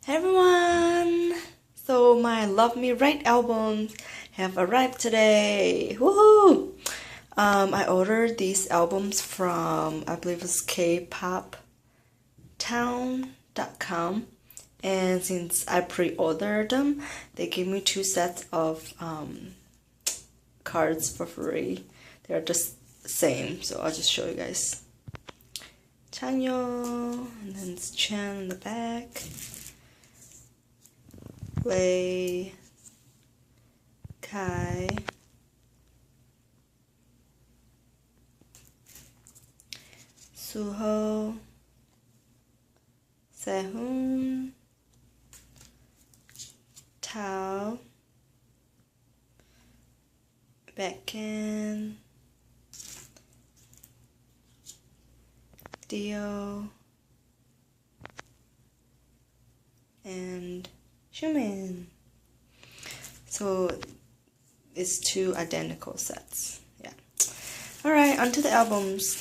Hey everyone! So my Love Me Right albums have arrived today. Woohoo! I ordered these albums from, I believe it's kpoptown.com, and since I pre-ordered them, they gave me 2 sets of cards for free. They're just the same, so I'll just show you guys. Chanyo, and then it's Chan in the back. Lei, Kai, Suho, Sehun, Tao, Baekhyun, Dio, and Xiumin. So it's 2 identical sets. Yeah. Alright, onto the albums.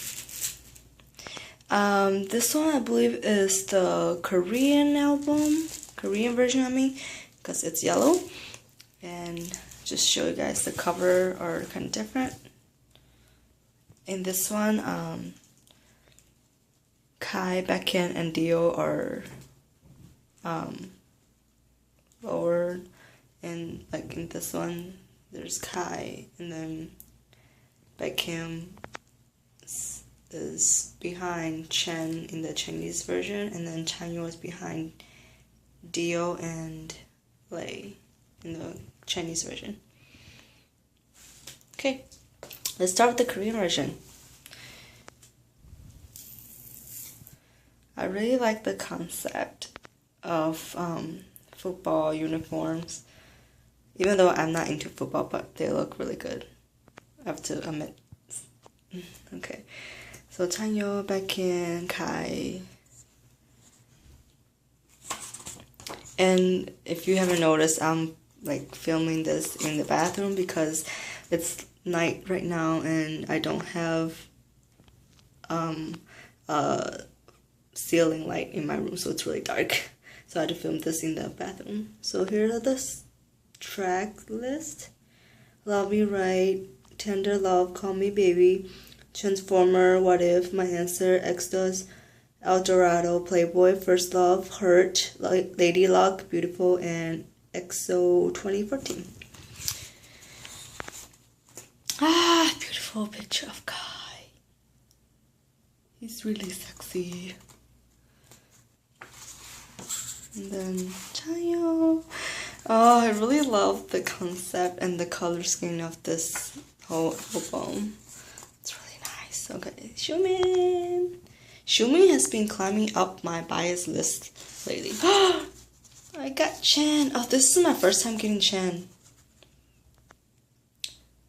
This one I believe is the Korean version I mean, because it's yellow. And just show you guys the cover are kind of different. In this one, Kai, Baekhyun, and Dio are lower, and like in this one there's Kai, and then Baekhyun is behind Chen in the Chinese version, and then Chanyeol is behind Dio and Lei in the Chinese version. Okay, let's start with the Korean version. I really like the concept of football uniforms, even though I'm not into football, but they look really good, I have to admit. Okay, so Chanyeol, Baekhyun, Kai, and if you haven't noticed, I'm like filming this in the bathroom because it's night right now and I don't have a ceiling light in my room, so it's really dark. So I had to film this in the bathroom. So here are the track list: Love Me Right, Tender Love, Call Me Baby, Transformer, What If, My Answer, Exodus, El Dorado, Playboy, First Love, Hurt, Lady Luck, Beautiful, and EXO 2014. Ah, beautiful picture of Kai. He's really sexy. And then Chanyeol. Oh, I really love the concept and the color scheme of this whole album. It's really nice. Okay, Xiumin. Xiumin has been climbing up my bias list lately. I got Chen. Oh, this is my first time getting Chen.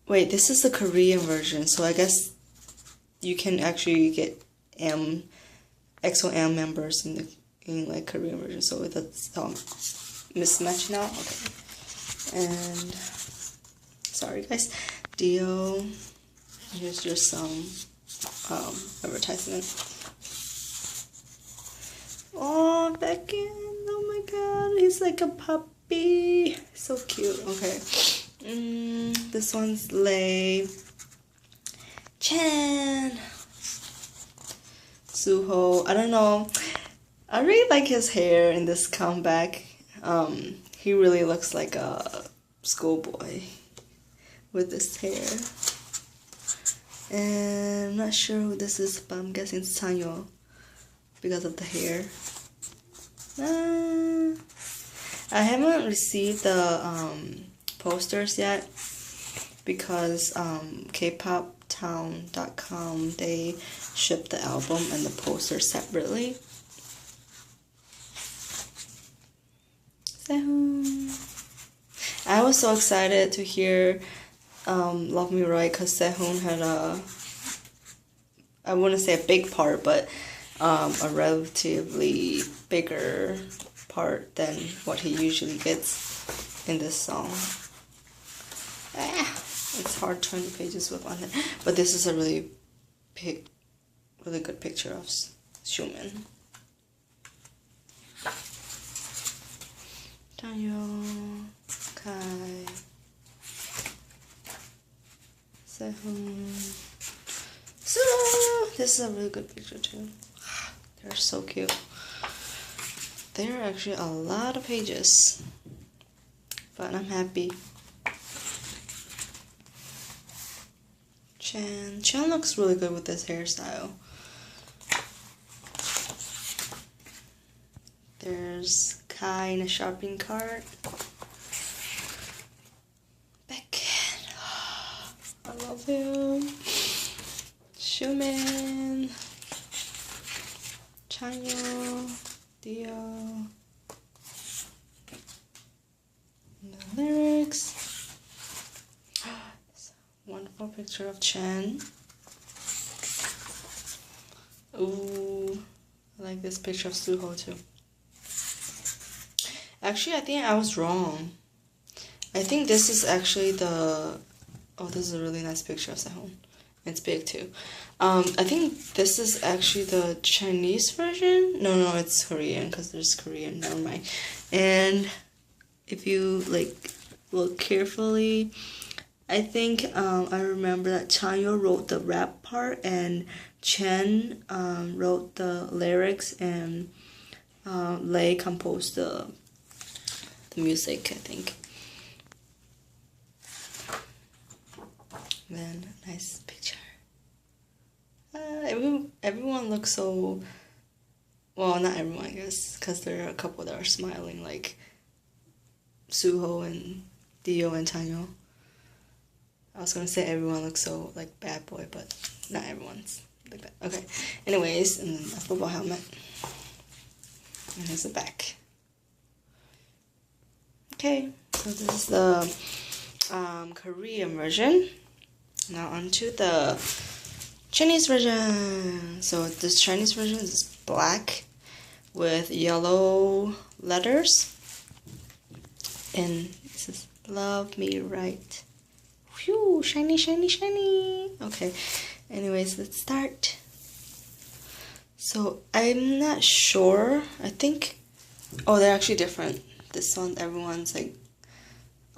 Wait, this is the Korean version, so I guess you can actually get exo-m members in like Korean version, so that's mismatch now. Okay, and sorry guys. Dio, here's just some advertisement. Oh, Baekhyun, oh my god, he's like a puppy, so cute. Okay, this one's Lei, Chen, Suho. I don't know, I really like his hair in this comeback. He really looks like a schoolboy with this hair. And I'm not sure who this is, but I'm guessing it's Chanyeol because of the hair. I haven't received the posters yet because kpoptown.com, they ship the album and the poster separately. I was so excited to hear Love Me Right because Sehun had I wouldn't say a big part, but a relatively bigger part than what he usually gets in this song. It's hard turning the pages with on it, but this is a really good picture of Xiumin. Chanyeol, Kai, Sehun, Suho. This is a really good picture too. They're so cute. There are actually a lot of pages, but I'm happy. Chan looks really good with this hairstyle. There's Kai in a shopping cart. Beckett, I love him. Shumin, Chanyeol, Dio. The lyrics. Wonderful picture of Chen. Ooh, I like this picture of Suho too. Actually, I think I was wrong. I think this is actually the... Oh, this is a really nice picture of Sehun. It's big too. I think this is actually the Chinese version. No, it's Korean because there's Korean. Never mind. And if you like look carefully, I think I remember that Chanyeol wrote the rap part and Chen wrote the lyrics and Lei composed the music, I think. Then nice picture. Everyone looks so, well, not everyone, I guess, because there are a couple that are smiling, like Suho and Dio and Chanyeol. I was gonna say everyone looks so like bad boy, but not everyone's like that. Okay. Anyways, and then a football helmet. And here's the back. Okay, so this is the Korean version. Now onto the Chinese version. So this Chinese version is black with yellow letters. And this is Love Me Right. Phew, shiny, shiny, shiny. Okay, anyways, let's start. So I'm not sure. I think, oh, they're actually different. This one, everyone's like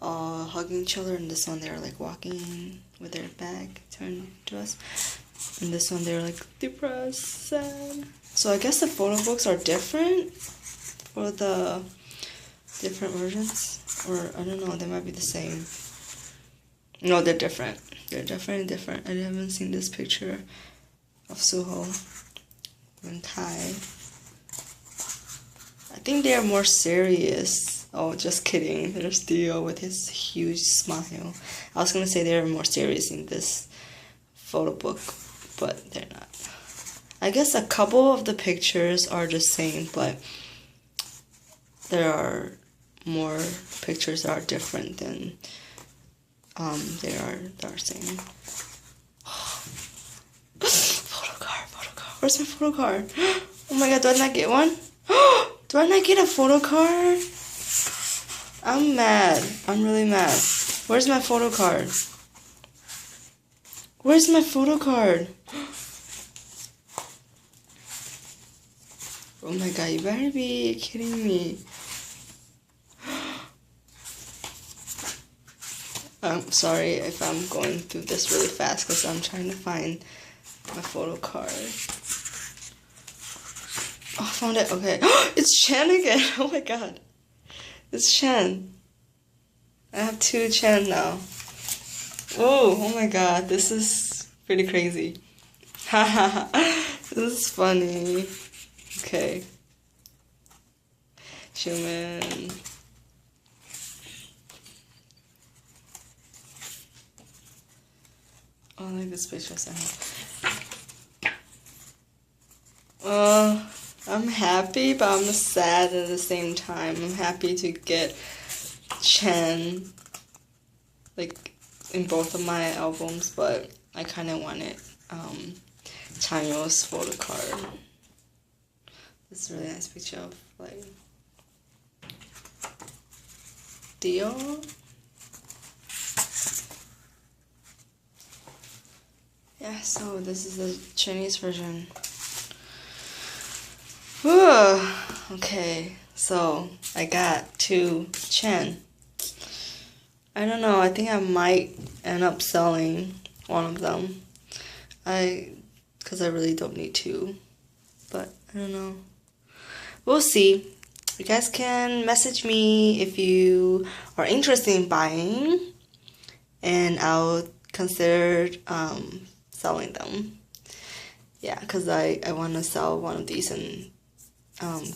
hugging each other, and this one they're like walking with their back turned to us. And this one they're like depressed, sad. So I guess the photo books are different for the different versions, or I don't know, they might be the same. No, they're different. They're definitely different. I haven't seen this picture of Suho and Kai. I think they are more serious. Oh, just kidding. There's Dio with his huge smile. I was gonna say they're more serious in this photo book, but they're not. I guess a couple of the pictures are the same, but there are more pictures that are different than they are same. Photo card. Where's my photo card? Oh my god, do I not get one? Do I not get a photo card? I'm mad. I'm really mad. Where's my photo card? Where's my photo card? Oh my god, you better be kidding me. I'm sorry if I'm going through this really fast because I'm trying to find my photo card. Oh, I found it. Okay. It's Chen again. Oh my god. It's Chen. I have two Chen now. Whoa, oh my god. This is pretty crazy. Haha. This is funny. Okay. Shumin. Oh, I like this picture somehow. I'm happy, but I'm sad at the same time. I'm happy to get Chen, like, in both of my albums, but I kind of wanted Chanyeol's photo card. This really nice picture of, like, Dio. Yeah, so this is the Chinese version. Okay, So I got 2 Chen. I don't know, I think I might end up selling one of them. Because I really don't need to. But I don't know. We'll see. You guys can message me if you are interested in buying, and I'll consider selling them. Yeah, because I want to sell one of these and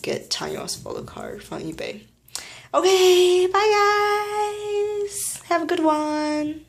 get Tanyo's photo card from eBay. Okay, bye guys. Have a good one.